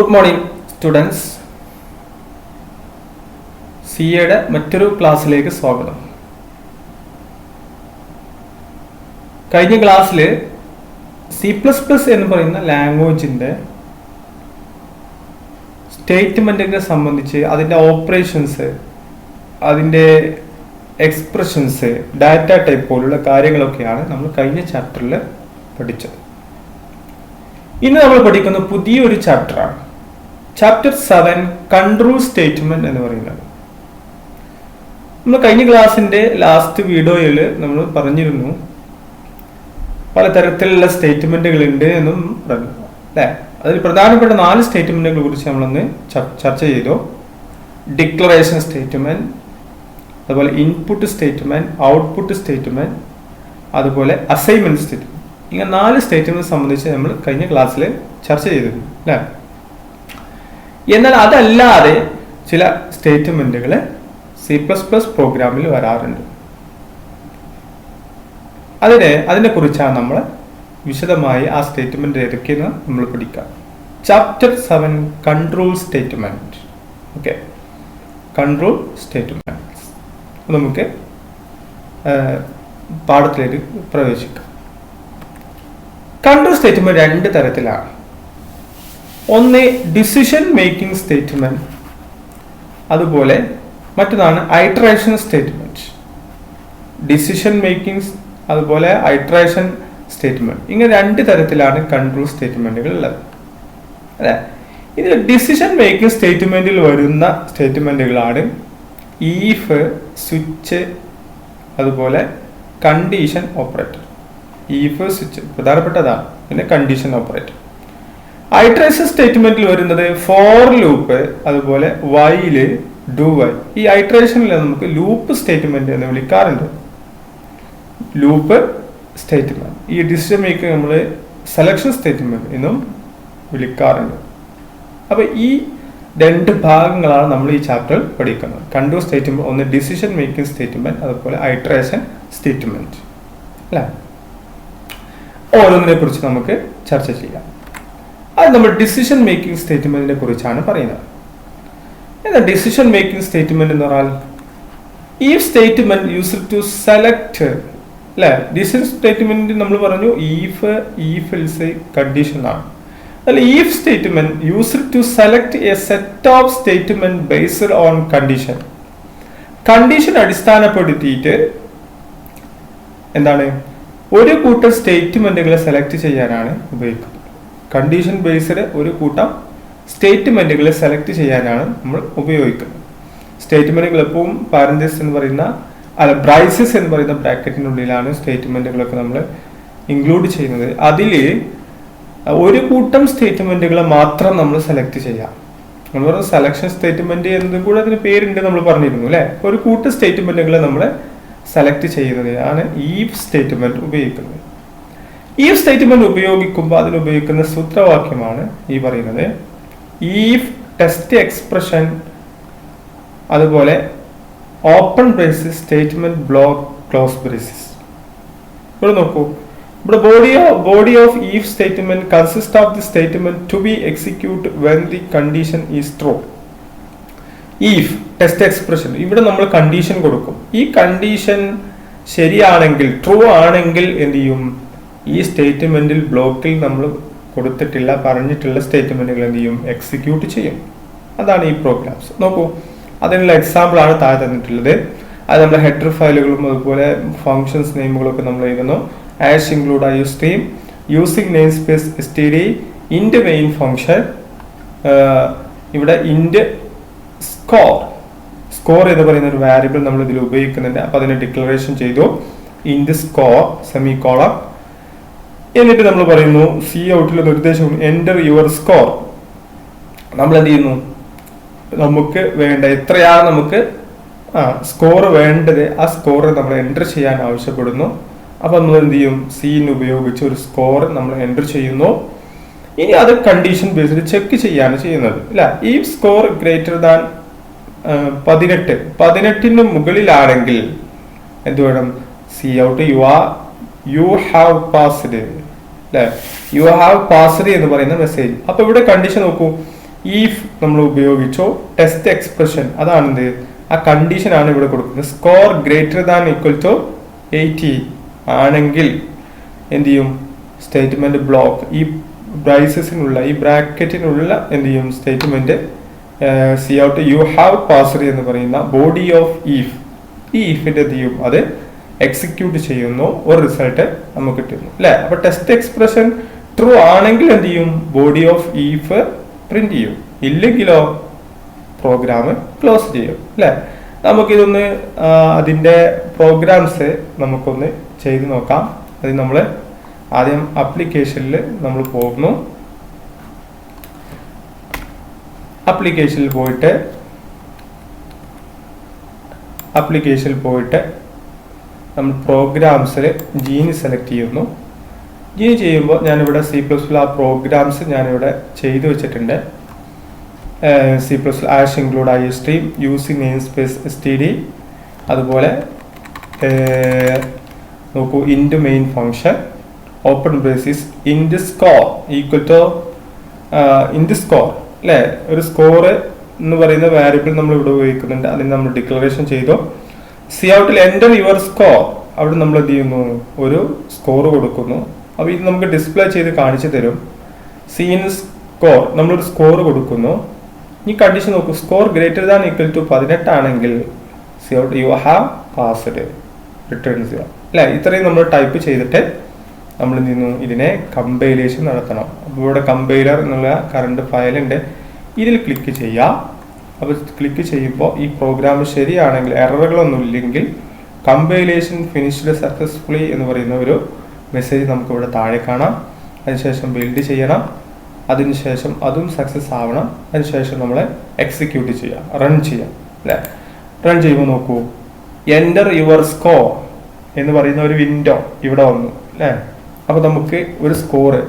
Good morning students. സിയുടെ മറ്റൊരു ക്ലാസ്സിലേക്ക് സ്വാഗതം. കഴിഞ്ഞ ക്ലാസ്സിൽ C++ എന്ന് പറയുന്ന ലാംഗ്വേജിന്റെ സ്റ്റേറ്റ്മെന്റിനെ സംബന്ധിച്ച് അതിന്റെ ഓപ്പറേഷൻസ്, അതിന്റെ എക്സ്പ്രഷൻസ്, ഡാറ്റ ടൈപ്പ് പോലുള്ള കാര്യങ്ങളൊക്കെയാണ് നമ്മൾ കഴിഞ്ഞ ചാപ്റ്ററിൽ പഠിച്ചത്. ഇന്ന് നമ്മൾ പഠിക്കുന്ന പുതിയൊരു ചാപ്റ്ററാണ് ചാപ്റ്റർ 7 കൺട്രോൾ സ്റ്റേറ്റ്മെന്റ് എന്ന് പറയുന്നത്. നമ്മൾ കഴിഞ്ഞ ക്ലാസ്സിന്റെ ലാസ്റ്റ് വീഡിയോയിൽ നമ്മൾ പറഞ്ഞിരുന്നു പലതരത്തിലുള്ള സ്റ്റേറ്റ്മെന്റുകൾ ഉണ്ട് എന്നും പറഞ്ഞു അല്ലേ. അതിൽ പ്രധാനപ്പെട്ട 4 സ്റ്റേറ്റ്മെന്റുകളെ കുറിച്ച് നമ്മളൊന്ന് ചർച്ച ചെയ്തു. ഡിക്ലറേഷൻ സ്റ്റേറ്റ്മെന്റ്, അതുപോലെ ഇൻപുട്ട് സ്റ്റേറ്റ്മെന്റ്, ഔട്ട്പുട്ട് സ്റ്റേറ്റ്മെന്റ്, അതുപോലെ അസൈൻമെന്റ് സ്റ്റേറ്റ്മെന്റ്. ഇങ്ങനെ 4 സ്റ്റേറ്റ്മെന്റ് സംബന്ധിച്ച് നമ്മൾ കഴിഞ്ഞ ക്ലാസ്സിൽ ചർച്ച ചെയ്തിരുന്നു അല്ലേ. എന്നാൽ അതല്ലാതെ ചില സ്റ്റേറ്റ്മെന്റുകൾ C++ പ്രോഗ്രാമിൽ വരാറുണ്ട്. അതിനെ കുറിച്ചാണ് നമ്മൾ വിശദമായി ആ സ്റ്റേറ്റ്മെന്റ് ഏതൊക്കെയെന്ന് നമ്മൾ പഠിക്കാം. Chapter 7 control statement. Okay, control statement നമുക്ക് പാഠത്തിലേക്ക് പ്രവേശിക്കാം. കൺട്രോൾ സ്റ്റേറ്റ്മെന്റ് 2 തരത്തിലാണ്. ഒന്ന് ഡിസിഷൻ മേക്കിംഗ് സ്റ്റേറ്റ്മെന്റ്, അതുപോലെ മറ്റൊന്നാണ് ഐറ്ററേഷൻ സ്റ്റേറ്റ്മെന്റ്. ഡിസിഷൻ മേക്കിംഗ് അതുപോലെ ഐറ്ററേഷൻ സ്റ്റേറ്റ്മെന്റ്, ഇങ്ങനെ 2 തരത്തിലാണ് കൺട്രോൾ സ്റ്റേറ്റ്മെന്റുകൾ ഉള്ളത് അല്ലെ. ഇതിൽ ഡിസിഷൻ മേക്കിംഗ് സ്റ്റേറ്റ്മെന്റിൽ വരുന്ന സ്റ്റേറ്റ്മെന്റുകളാണ് ഈഫ്, സ്വിച്ച്, അതുപോലെ കണ്ടീഷൻ ഓപ്പറേറ്റർ. ഈഫ്, സ്വിച്ച് പ്രധാനപ്പെട്ടതാണ്. പിന്നെ കണ്ടീഷൻ ഓപ്പറേറ്റർ. ഐറ്ററേഷൻ സ്റ്റേറ്റ്മെന്റിൽ വരുന്നത് ഫോർ ലൂപ്പ്, അതുപോലെ വൈല്, ഡു വൈൽ. ഈ ഐറ്ററേഷനിൽ നമുക്ക് ലൂപ്പ് സ്റ്റേറ്റ്മെന്റ് എന്ന് വിളിക്കാറുണ്ട്. Loop statement. ഈ ഡിസിഷൻ മേക്കിംഗ് നമ്മൾ സെലക്ഷൻ സ്റ്റേറ്റ്മെന്റ് എന്നും വിളിക്കാറുണ്ട്. അപ്പൊ ഈ 2 ഭാഗങ്ങളാണ് നമ്മൾ ഈ ചാപ്റ്ററിൽ പഠിക്കുന്നത്. കൺട്രോൾ സ്റ്റേറ്റ്മെന്റ്, ഒന്ന് ഡിസിഷൻ മേക്കിംഗ് സ്റ്റേറ്റ്മെന്റ്, അതുപോലെ ഐറ്ററേഷൻ സ്റ്റേറ്റ്മെന്റ് അല്ലേ. ഓരോന്നിനെ കുറിച്ച് നമുക്ക് ചർച്ച ചെയ്യാം. അത് നമ്മൾ ഡിസിഷൻ മേക്കിംഗ് സ്റ്റേറ്റ്മെന്റിനെ കുറിച്ചാണ് പറയുന്നത്. എന്താ ഡിസിഷൻ മേക്കിംഗ് സ്റ്റേറ്റ്മെന്റ് എന്ന് പറഞ്ഞാൽ? ഈ സ്റ്റേറ്റ്മെന്റ് യൂസ് ടു സെലക്ട് അല്ലെ. ഡിസിഷൻ സ്റ്റേറ്റ്മെന്റ് നമ്മൾ പറഞ്ഞു ഈഫ്, എൽസ്, കണ്ടീഷൻ ആണ്. അല്ല, if statement use to select a set of statement based on condition. Condition അടിസ്ഥാനപ്പെടുത്തിയിട്ട് എന്താണ് ഒരു കൂട്ടം സ്റ്റേറ്റ്മെന്റുകളെ സെലക്ട് ചെയ്യാനാണ് ഉപയോഗിക്കുന്നത്. കണ്ടീഷൻ ബേസ്ഡ് ഒരു കൂട്ടം സ്റ്റേറ്റ്മെന്റുകളെ സെലക്ട് ചെയ്യാനാണ് നമ്മൾ ഉപയോഗിക്കുന്നത്. സ്റ്റേറ്റ്മെന്റുകൾ എപ്പോഴും പാരന്തസിസ് എന്ന് പറയുന്ന ബ്രൈസസ് എന്ന് പറയുന്ന ബ്രാക്കറ്റിനുള്ളിലാണ് സ്റ്റേറ്റ്മെന്റുകളൊക്കെ നമ്മൾ ഇൻക്ലൂഡ് ചെയ്യുന്നത്. അതിൽ ഒരു കൂട്ടം സ്റ്റേറ്റ്മെന്റുകളെ മാത്രം നമ്മൾ സെലക്ട് ചെയ്യാം. നമ്മൾ പറഞ്ഞ സെലക്ഷൻ സ്റ്റേറ്റ്മെന്റ് എന്നതും കൂടെ അതിന് പേരുണ്ട് നമ്മൾ പറഞ്ഞിരുന്നു അല്ലെ. ഒരു കൂട്ടം സ്റ്റേറ്റ്മെന്റുകളെ നമ്മൾ സെലക്ട് ചെയ്യുന്നതിനാണ് ഈഫ് സ്റ്റേറ്റ്മെന്റ് ഉപയോഗിക്കുന്നത്. ഈഫ് സ്റ്റേറ്റ്മെന്റ് ഉപയോഗിക്കുമ്പോൾ അതിനുപയോഗിക്കുന്ന സൂത്രവാക്യമാണ് ഈ പറയുന്നത് ഈഫ് ടെസ്റ്റ് എക്സ്പ്രഷൻ, അതുപോലെ open braces, statement block, close braces. ഇവിടെ നോക്കൂ, ഇവിടെ body of if statement consist of the statement two B execute when the condition is true. If test expression, ഇവിടെ നമ്മൾ കണ്ടീഷൻ കൊടുക്കും. ഈ കണ്ടീഷൻ ശരിയാണെങ്കിൽ, ട്രൂ ആണെങ്കിൽ എന്ത് ചെയ്യും? ഈ സ്റ്റേറ്റ്മെന്റിൽ ബ്ലോക്കിൽ നമ്മൾ കൊടുത്തിട്ടില്ല പറഞ്ഞിട്ടുള്ള സ്റ്റേറ്റ്മെന്റുകൾ എന്ത് ചെയ്യും? എക്സിക്യൂട്ട് ചെയ്യും. അതാണ് ഈ പ്രോഗ്രാംസ്. നോക്കൂ, അതിനുള്ള എക്സാമ്പിൾ ആണ് താഴെ തന്നിട്ടുള്ളത്. അത് നമ്മുടെ ഹെഡർ ഫയലുകളും അതുപോലെ ഫങ്ഷൻസ് നെയിമുകളൊക്കെ നമ്മൾ എഴുതുന്നു. Ash include I stream using namespace std int main function. ഇവിടെ ഇന്റ് സ്കോർ എന്ന് പറയുന്ന ഒരു വാരിയബിൾ നമ്മൾ ഇതിൽ ഉപയോഗിക്കുന്നുണ്ട്. അപ്പൊ അതിനെ ഡിക്ലറേഷൻ ചെയ്തു ഇന്റ് സ്കോർ സെമികോളൻ. എന്നിട്ട് നമ്മൾ പറയുന്നു സി ഔട്ടിലെ നിർദ്ദേശം എൻ്റർ യുവർ സ്കോർ. നമ്മൾ എന്ത് ചെയ്യുന്നു? നമുക്ക് വേണ്ട എത്രയാണ് നമുക്ക് സ്കോർ വേണ്ടത്, ആ സ്കോർ നമ്മൾ എൻ്റർ ചെയ്യാൻ ആവശ്യപ്പെടുന്നു. അപ്പൊ നമ്മൾ എന്ത് ചെയ്യും? സീൻ ഉപയോഗിച്ച് ഒരു സ്കോർ നമ്മൾ എൻ്റർ ചെയ്യുന്നു. ഇനി അത് കണ്ടീഷൻ ബേസ്ഡ് ചെക്ക് ചെയ്യാണ് ചെയ്യുന്നത് അല്ല. ഈ സ്കോർ ഗ്രേറ്റർ ദാൻ 18 മുകളിലാണെങ്കിൽ എന്ത് വേണം? C out you have passed അല്ലെ. യു ഹാവ് പാസ്ഡ് എന്ന് പറയുന്ന മെസ്സേജ്. അപ്പൊ ഇവിടെ കണ്ടീഷൻ നോക്കൂ, if നമ്മൾ ഉപയോഗിച്ചോ ടെസ്റ്റ് എക്സ്പ്രഷൻ അതാണെന്ത് ആ കണ്ടീഷൻ ആണ് ഇവിടെ കൊടുക്കുന്നത്. Score greater than equal to 80 ആണെങ്കിൽ എന്ത് ചെയ്യും സ്റ്റേറ്റ്മെന്റ് ബ്ലോക്ക് ഈ ബ്രൈസസിനുള്ള ഈ ബ്രാക്കറ്റിനുള്ള എന്ത് ചെയ്യും statement C out you have passed എന്ന് പറയുന്ന ബോഡി ഓഫ് ഈഫ് ഈ ഈഫിന്റെ എന്ത് ചെയ്യും അത് എക്സിക്യൂട്ട് ചെയ്യുന്നു ഒരു റിസൾട്ട് നമുക്ക് കിട്ടുന്നു അല്ലെ. അപ്പൊ ടെസ്റ്റ് എക്സ്പ്രഷൻ ട്രൂ ആണെങ്കിൽ എന്ത് ചെയ്യും ബോഡി ഓഫ് ഈഫ് പ്രിന്റ് ചെയ്യും, ഇല്ലെങ്കിലോ പ്രോഗ്രാം ക്ലോസ് ചെയ്യും അല്ലെ. നമുക്കിതൊന്ന് അതിന്റെ പ്രോഗ്രാംസ് നമുക്കൊന്ന് ചെയ്ത് നോക്കാം. അത് നമ്മൾ ആദ്യം ആപ്ലിക്കേഷനിൽ നമ്മൾ പോകുന്നു. ആപ്ലിക്കേഷനിൽ പോയിട്ട് നമ്മൾ പ്രോഗ്രാംസിൽ ജീന് സെലക്ട് ചെയ്യുന്നു. ജീന് ചെയ്യുമ്പോൾ ഞാനിവിടെ C++ ആ പ്രോഗ്രാംസ് ഞാനിവിടെ ചെയ്തു വെച്ചിട്ടുണ്ട്. C++ hash include IStream using namespace std, അതുപോലെ നോക്കൂ int main function open braces int score equal to int score അല്ലേ. ഒരു സ്കോർ എന്ന് പറയുന്ന വാരിയബിൾ നമ്മൾ ഇവിടെ ഉപയോഗിക്കുന്നുണ്ട്, അതിന് നമ്മൾ ഡിക്ലറേഷൻ ചെയ്തു. സി ഔട്ടിൽ എൻ്റർ യുവർ സ്കോർ അവിടെ നമ്മൾ എന്ത് ചെയ്യുന്നു ഒരു സ്കോർ കൊടുക്കുന്നു. അപ്പോൾ ഇത് നമുക്ക് ഡിസ്പ്ലേ ചെയ്ത് കാണിച്ചു തരും. സീൻ സ്കോർ നമ്മളൊരു സ്കോർ കൊടുക്കുന്നു. ഈ കണ്ടീഷൻ നോക്കൂ score greater than equal to 18 ആണെങ്കിൽ cout you have passed return ചെയ്യുക അല്ലേ. ഇത്രയും നമ്മൾ ടൈപ്പ് ചെയ്തിട്ട് നമ്മൾ ഇതിനെ കമ്പൈലേഷൻ നടത്തണം. അപ്പോൾ ഇവിടെ കമ്പൈലർ എന്നുള്ള കറണ്ട് ഫയലുണ്ട്, ഇതിൽ ക്ലിക്ക് ചെയ്യാം. അപ്പോൾ ക്ലിക്ക് ചെയ്യുമ്പോൾ ഈ പ്രോഗ്രാം ശരിയാണെങ്കിൽ എററുകളൊന്നും ഇല്ലെങ്കിൽ കമ്പൈലേഷൻ ഫിനിഷ്ഡ് സക്സസ്ഫുള്ളി എന്ന് പറയുന്ന ഒരു മെസ്സേജ് നമുക്ക് ഇവിടെ താഴെ കാണാം. അതിനുശേഷം ബിൽഡ് ചെയ്യണം, അതിനുശേഷം അതും സക്സസ് ആവണം. അതിനുശേഷം നമ്മൾ എക്സിക്യൂട്ട് ചെയ്യാം, റൺ ചെയ്യാം അല്ലേ. റൺ ചെയ്യുമ്പോൾ നോക്കൂ എൻ്റർ യുവർ സ്കോർ എന്ന് പറയുന്ന ഒരു വിൻഡോ ഇവിടെ വന്നു അല്ലേ. അപ്പോൾ നമുക്ക് ഒരു സ്കോറ്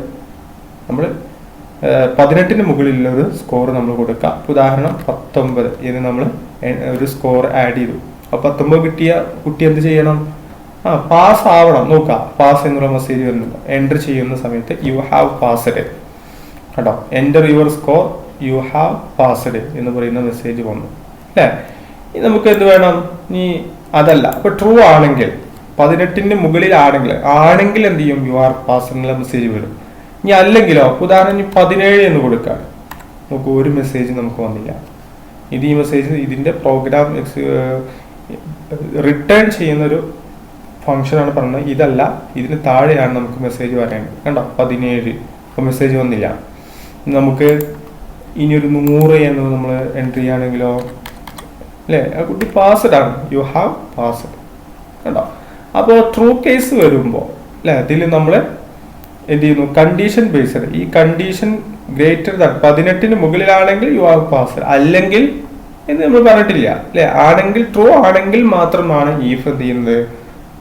നമ്മൾ 18 മുകളിലുള്ള ഒരു സ്കോർ നമ്മൾ കൊടുക്കാം. ഉദാഹരണം 19 എന്ന് നമ്മൾ ഒരു സ്കോർ ആഡ് ചെയ്തു. അപ്പോൾ 19 കിട്ടിയ കുട്ടി എന്ത് ചെയ്യണം പാസ് ആവണം. നോക്കാം പാസ് എന്നുള്ള മെസ്സേജ് വരുന്നില്ല. എൻ്റർ ചെയ്യുന്ന സമയത്ത് യു ഹാവ് പാസ്ഡ് കേട്ടോ. Enter your score U have passed എന്ന് പറയുന്ന മെസ്സേജ് വന്നു അല്ലേ. ഇനി നമുക്ക് എന്ത് വേണം, ഇനി അതല്ല അപ്പോൾ ട്രൂ ആണെങ്കിൽ 18 മുകളിലാണെങ്കിൽ എന്ത് ചെയ്യും യു ആർ പാസ് എന്നുള്ള മെസ്സേജ് വരും. ഇനി അല്ലെങ്കിലോ ഉദാഹരണം 17 എന്ന് കൊടുക്കാൻ നമുക്ക് ഒരു മെസ്സേജ് നമുക്ക് വന്നില്ല. ഇത് ഈ മെസ്സേജ് ഇതിൻ്റെ പ്രോഗ്രാം റിട്ടേൺ ചെയ്യുന്നൊരു ഫംഗ്ഷനാണ് പറഞ്ഞത്. ഇതല്ല, ഇതിന് താഴെയാണ് നമുക്ക് മെസ്സേജ് വരേണ്ടത് കണ്ടോ 17 അപ്പോൾ മെസ്സേജ് വന്നില്ല. നമുക്ക് ഇനിയൊരു 100 എന്നത് നമ്മൾ എൻട്രി ചെയ്യുകയാണെങ്കിലോ അല്ലേ ആ കുട്ടി പാസ്ഡ് ആണ്, യു ഹാവ് പാസ്ഡ് കണ്ടോ. അപ്പോൾ ട്രൂ കേസ് വരുമ്പോൾ അല്ലേ ഇതിൽ നമ്മൾ എന്ത് ചെയ്യുന്നു കണ്ടീഷൻ ബേസ്ഡ് ഈ കണ്ടീഷൻ ഗ്രേറ്റർ ദാൻ 18 മുകളിലാണെങ്കിൽ യു ഹാവ് പാസ്ഡ്, അല്ലെങ്കിൽ എന്ന് നമ്മൾ പറഞ്ഞിട്ടില്ല അല്ലേ. ആണെങ്കിൽ ട്രൂ ആണെങ്കിൽ മാത്രമാണ് ഈഫ് എന്ത് ചെയ്യുന്നത്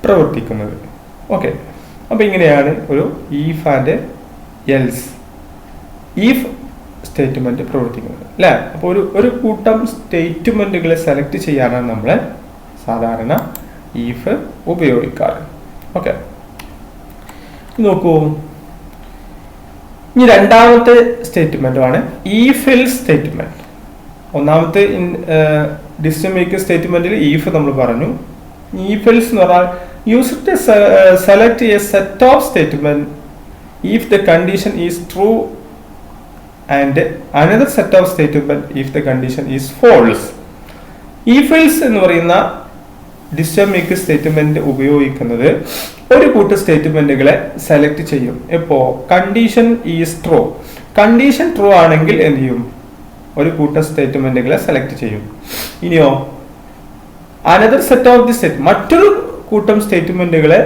പ്രവർത്തിക്കുന്നത്. ഓക്കെ, അപ്പോൾ ഇങ്ങനെയാണ് ഒരു if and else if statement പ്രവർത്തിക്കുന്നത് അല്ലേ. അപ്പോൾ ഒരു കൂട്ടം സ്റ്റേറ്റ്മെന്റുകളെ സെലക്ട് ചെയ്യാനാണ് നമ്മൾ സാധാരണ ഈഫ് ഉപയോഗിക്കാറ്. ഓക്കെ, നോക്കൂ ഇനി രണ്ടാമത്തെ സ്റ്റേറ്റ്മെന്റാണ് ഈഫ് എൽസ് സ്റ്റേറ്റ്മെന്റ്. ഒന്നാമത്തെ ഡിസിഷൻ മേക്കിംഗ് സ്റ്റേറ്റ്മെന്റിൽ ഈഫ് നമ്മൾ പറഞ്ഞു. ഈഫ് എൽസ് എന്ന് പറഞ്ഞാൽ use to select a set of statement if the condition is true and another set of statement if the condition is false. If else എന്ന് പറയുന്ന decision making statement ഉപയോഗിക്കുന്നത് ഒരു കൂട്ടം സ്റ്റേറ്റ്മെന്റുകളെ സെലക്ട് ചെയ്യും. എപ്പോ condition is true, condition true ആണെങ്കിൽ എന്ത് ചെയ്യും ഒരു കൂട്ടം സ്റ്റേറ്റ്മെന്റുകളെ സെലക്ട് ചെയ്യും. ഇനിയോ another set of the state മറ്റൊരു കൂട്ടം സ്റ്റേറ്റ്മെന്റുകളെ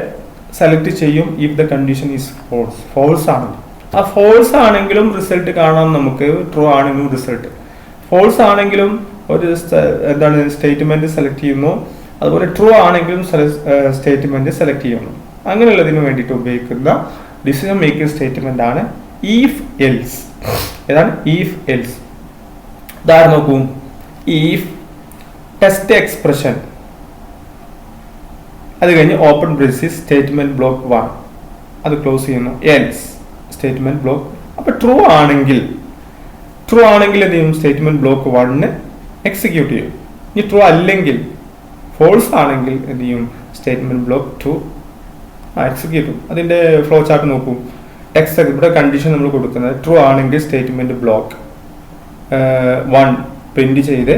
സെലക്ട് ചെയ്യും if the condition is false, false ആണെങ്കിൽ. ആ ഫോൾസ് ആണെങ്കിലും റിസൾട്ട് കാണാം നമുക്ക്, ട്രൂ ആണെങ്കിലും റിസൾട്ട്. ഫോൾസ് ആണെങ്കിലും ഒരു എന്താണ് സ്റ്റേറ്റ്മെന്റ് സെലക്ട് ചെയ്യുന്നു, അതുപോലെ ട്രൂ ആണെങ്കിലും സ്റ്റേറ്റ്മെന്റ് സെലക്ട് ചെയ്യുന്നു. അങ്ങനെയുള്ളതിന് വേണ്ടിയിട്ട് ഉപയോഗിക്കുന്ന ഡിസിഷൻ മേക്കിംഗ് സ്റ്റേറ്റ്മെന്റ് ആണ് ഈഫ് എൽസ്. ഏതാണ് ഈഫ് എൽസ്? ഉദാഹരണം നോക്കൂ, ഈഫ് ടെസ്റ്റ് എക്സ്പ്രഷൻ, അത് കഴിഞ്ഞ് ഓപ്പൺ ബ്രേസിസ് സ്റ്റേറ്റ്മെന്റ് ബ്ലോക്ക് 1 അത് ക്ലോസ് ചെയ്യുന്നു, എൽസ് സ്റ്റേറ്റ്മെന്റ് ബ്ലോക്ക്. അപ്പൊ ട്രൂ ആണെങ്കിൽ ട്രൂ ആണെങ്കിൽ എന്ത് ചെയ്യും, സ്റ്റേറ്റ്മെന്റ് ബ്ലോക്ക് 1 എക്സിക്യൂട്ട് ചെയ്യും. ഇനി ട്രൂ അല്ലെങ്കിൽ, ഫോൾസ് ആണെങ്കിൽ എന്ത് ചെയ്യും, സ്റ്റേറ്റ്മെന്റ് ബ്ലോക്ക് 2 എക്സിക്യൂട്ട് ചെയ്യും. അതിന്റെ ഫ്ലോ ചാർട്ട് നോക്കൂ. ടെക്സ്റ്റ് ഇവിടെ കണ്ടീഷൻ നമ്മൾ കൊടുക്കുന്നത് ട്രൂ ആണെങ്കിൽ സ്റ്റേറ്റ്മെന്റ് ബ്ലോക്ക് 1 പ്രിന്റ് ചെയ്ത്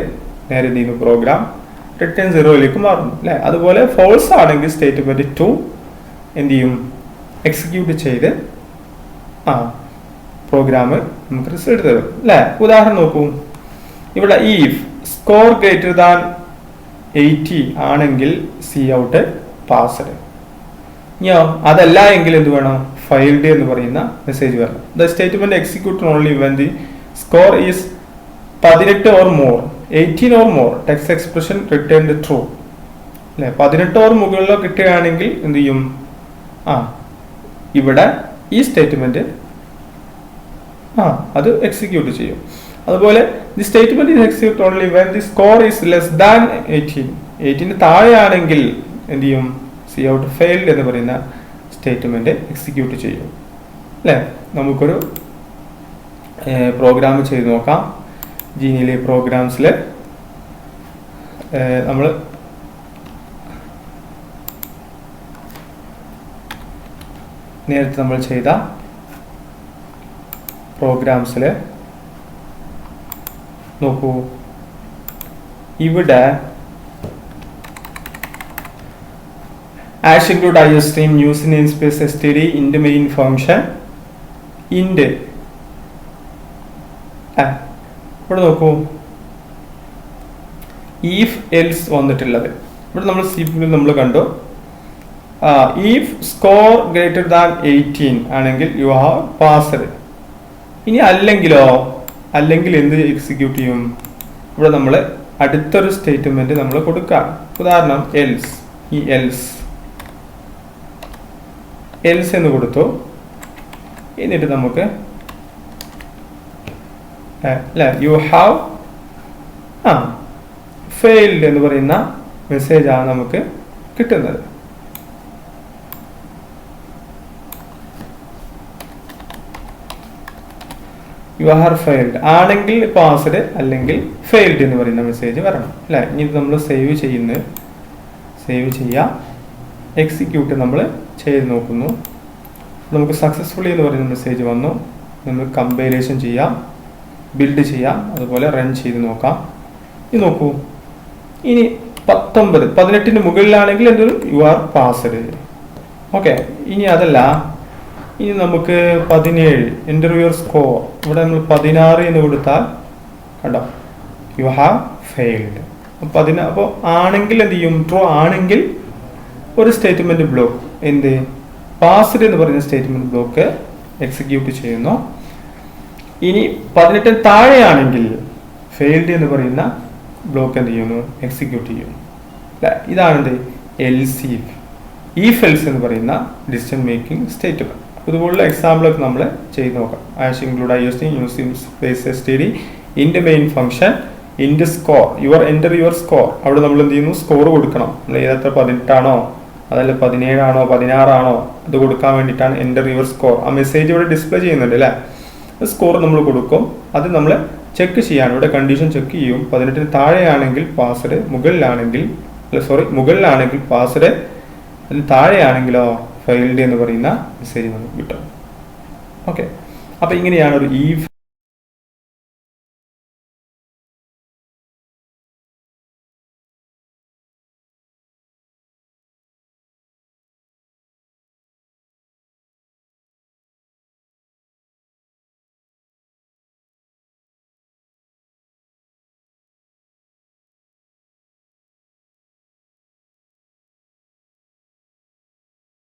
നേരെ എന്ത് ചെയ്യുന്നു, പ്രോഗ്രാം റിട്ടേൺ 0യിലേക്ക് മാറുന്നു അല്ലെ. അതുപോലെ ഫോൾസ് ആണെങ്കിൽ സ്റ്റേറ്റ്മെന്റ് 2 എന്ത് ചെയ്യും, എക്സിക്യൂട്ട് ചെയ്ത് പ്രോഗ്രാം നമുക്ക് റിസൾട്ട് തരും അല്ലെ. ഉദാഹരണം നോക്കൂ. ഇവിടെ ഈഫ് സ്കോർ ഗ്രേറ്റർ ദാൻ 80 ആണെങ്കിൽ സി ഔട്ട് പാസ്ഡ്. ഇനിയോ അതല്ല എങ്കിൽ എന്ത് വേണം, ഫെയിൽഡ് എന്ന് പറയുന്ന മെസ്സേജ് വരണം. The statement execute only when the score is 18 or more 18 or more text expression returned true അല്ലെ. 18 ഓർ മുകളിലോ കിട്ടുകയാണെങ്കിൽ എന്ത് ചെയ്യും, ഇവിടെ ഈ സ്റ്റേറ്റ്മെന്റ് അത് എക്സിക്യൂട്ട് ചെയ്യും. അതുപോലെ the statement is execute only when the score is less than 18 താഴെയാണെങ്കിൽ എന്ത് ചെയ്യും, സി ഔട്ട് ഫെയിൽഡ് എന്ന് പറയുന്ന സ്റ്റേറ്റ്മെന്റ് എക്സിക്യൂട്ട് ചെയ്യും അല്ലെ. നമുക്കൊരു പ്രോഗ്രാം ചെയ്ത് നോക്കാം. ജീനിയിലെ പ്രോഗ്രാംസിൽ നമ്മൾ നേരത്തെ നമ്മൾ ചെയ്ത പ്രോഗ്രാംസിൽ നോക്കൂ. ഇവിടെ ash include IOStream use namespace std int main function int. ഇവിടെ നോക്കൂ, ഈഫ് എൽസ് വന്നിട്ടുള്ളത് ഇവിടെ നമ്മൾ CPU നമ്മൾ കണ്ടു. ഈഫ് സ്കോർ ഗ്രേറ്റർ ദാൻ 18 ആണെങ്കിൽ യു ഹാവ് പാസ്ഡ്. ഇനി അല്ലെങ്കിലോ, അല്ലെങ്കിൽ എന്ത് എക്സിക്യൂട്ട് ചെയ്യും, ഇവിടെ നമ്മൾ അടുത്തൊരു സ്റ്റേറ്റ്മെന്റ് നമ്മൾ കൊടുക്കാം. ഉദാഹരണം എൽസ്. ഈ എൽസ് എന്ന് കൊടുത്തു. എന്നിട്ട് നമുക്ക് യു ഹാവ് ഫെയിൽഡ് എന്ന് പറയുന്ന മെസ്സേജ് ആണ് നമുക്ക് കിട്ടുന്നത്. യു ആർ ഫെയിൽഡ് ആണെങ്കിൽ പാസ്ഡ്, അല്ലെങ്കിൽ ഫെയിൽഡ് എന്ന് പറയുന്ന മെസ്സേജ് വരണം അല്ലെ. ഇനി നമ്മൾ സേവ് ചെയ്യാം. എക്സിക്യൂട്ട് നമ്മൾ ചെയ്ത് നോക്കുന്നു. നമുക്ക് സക്സസ്ഫുള്ളി എന്ന് പറയുന്ന മെസ്സേജ് വന്നു. നമ്മൾ കമ്പൈലേഷൻ ചെയ്യാം, ബിൽഡ് ചെയ്യാം, അതുപോലെ റൺ ചെയ്ത് നോക്കാം. ഇത് നോക്കൂ. ഇനി 18 മുകളിലാണെങ്കിൽ എന്തൊരു യു ആർ പാസ്ഡ്. ഓക്കെ. ഇനി അതല്ല, ഇനി നമുക്ക് 17 എൻ്റർ യുവർ സ്കോർ. ഇവിടെ നമ്മൾ 16 എന്ന് കൊടുത്താൽ കണ്ടോ, യു ഹാവ് ഫെയിൽഡ്. അപ്പോൾ ആണെങ്കിൽ എന്ത് ചെയ്യും, ട്രൂ ആണെങ്കിൽ ഒരു സ്റ്റേറ്റ്മെന്റ് ബ്ലോക്ക് എന്ത് പാസ്ഡ് എന്ന് പറയുന്ന സ്റ്റേറ്റ്മെന്റ് ബ്ലോക്ക് എക്സിക്യൂട്ട് ചെയ്യുന്നു. ഇനി 18 താഴെയാണെങ്കിൽ ഫെയിൽഡ് എന്ന് പറയുന്ന ബ്ലോക്ക് എന്ത് ചെയ്യുന്നു, എക്സിക്യൂട്ട് ചെയ്യും. ഇതാണ് എന്ത് എൽസ് ഈഫ് എൽസ് എന്ന് പറയുന്ന ഡിസിഷൻ മേക്കിംഗ് സ്റ്റേറ്റ്മെന്റ്. ഇതുപോലുള്ള എക്സാമ്പിളൊക്കെ നമ്മൾ ചെയ്ത് നോക്കാം. Ash include IOStream use namespace std int main function int score enter your score. അവിടെ നമ്മൾ എന്ത് ചെയ്യുന്നു, സ്കോർ കൊടുക്കണം. നമ്മൾ ഏതത്ര 18 ആണോ അതല്ല 17 ആണോ 16 ആണോ അത് കൊടുക്കാൻ വേണ്ടിയിട്ടാണ് എൻ്റർ യുവർ സ്കോർ. ആ മെസ്സേജ് ഇവിടെ ഡിസ്പ്ലേ ചെയ്യുന്നുണ്ട് അല്ലേ. സ്കോർ നമ്മൾ കൊടുക്കും. അത് നമ്മൾ ചെക്ക് ചെയ്യാൻ ഇവിടെ കണ്ടീഷൻ ചെക്ക് ചെയ്യും. 18 താഴെയാണെങ്കിൽ പാസ്ഡ്, മുകളിലാണെങ്കിൽ പാസ്ഡ്, അതിന് താഴെയാണെങ്കിലോ ഫെയിൽഡ് എന്ന് പറയുന്ന മെസ്സേജ് നമുക്ക് കിട്ടും. ഓക്കെ. അപ്പോൾ ഇങ്ങനെയാണ് ഒരു ഈഫ്